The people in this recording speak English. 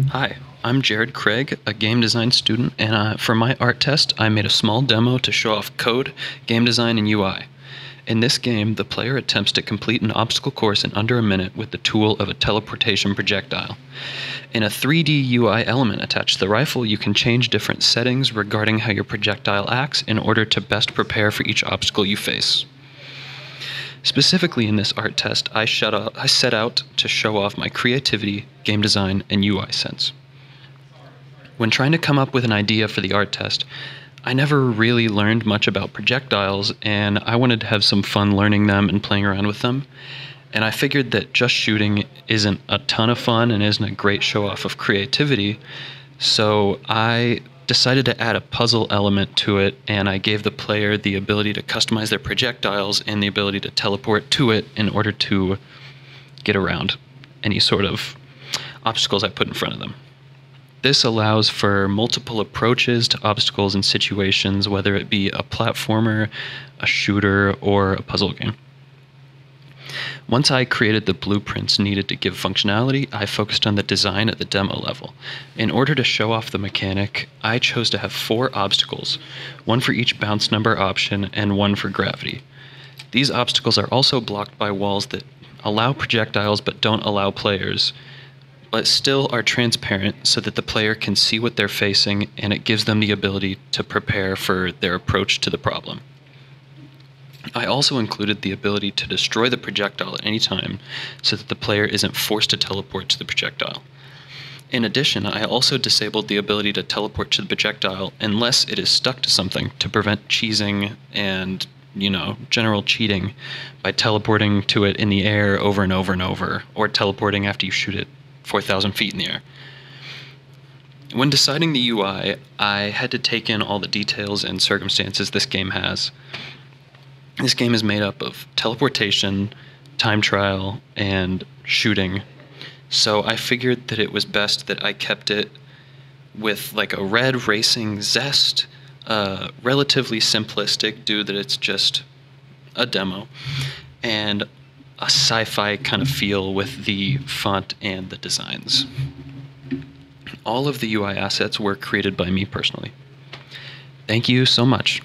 Hi, I'm Jared Craig, a game design student, and for my art test, I made a small demo to show off code, game design, and UI. In this game, the player attempts to complete an obstacle course in under a minute with the tool of a teleportation projectile. In a 3D UI element attached to the rifle, you can change different settings regarding how your projectile acts in order to best prepare for each obstacle you face. Specifically in this art test, I set out to show off my creativity, game design, and UI sense. When trying to come up with an idea for the art test, I never really learned much about projectiles, and I wanted to have some fun learning them and playing around with them. And I figured that just shooting isn't a ton of fun and isn't a great show off of creativity, so I decided to add a puzzle element to it, and I gave the player the ability to customize their projectiles and the ability to teleport to it in order to get around any sort of obstacles I put in front of them. This allows for multiple approaches to obstacles and situations, whether it be a platformer, a shooter, or a puzzle game. Once I created the blueprints needed to give functionality, I focused on the design at the demo level. In order to show off the mechanic, I chose to have 4 obstacles, one for each bounce number option and one for gravity. These obstacles are also blocked by walls that allow projectiles but don't allow players, but still are transparent so that the player can see what they're facing, and it gives them the ability to prepare for their approach to the problem. I also included the ability to destroy the projectile at any time so that the player isn't forced to teleport to the projectile. In addition, I also disabled the ability to teleport to the projectile unless it is stuck to something to prevent cheesing and, general cheating by teleporting to it in the air over and over and over, or teleporting after you shoot it 4,000 feet in the air. When deciding the UI, I had to take in all the details and circumstances this game has. This game is made up of teleportation, time trial, and shooting. So I figured that it was best that I kept it with like a red racing zest, relatively simplistic due that it's just a demo, and a sci-fi kind of feel with the font and the designs. All of the UI assets were created by me personally. Thank you so much.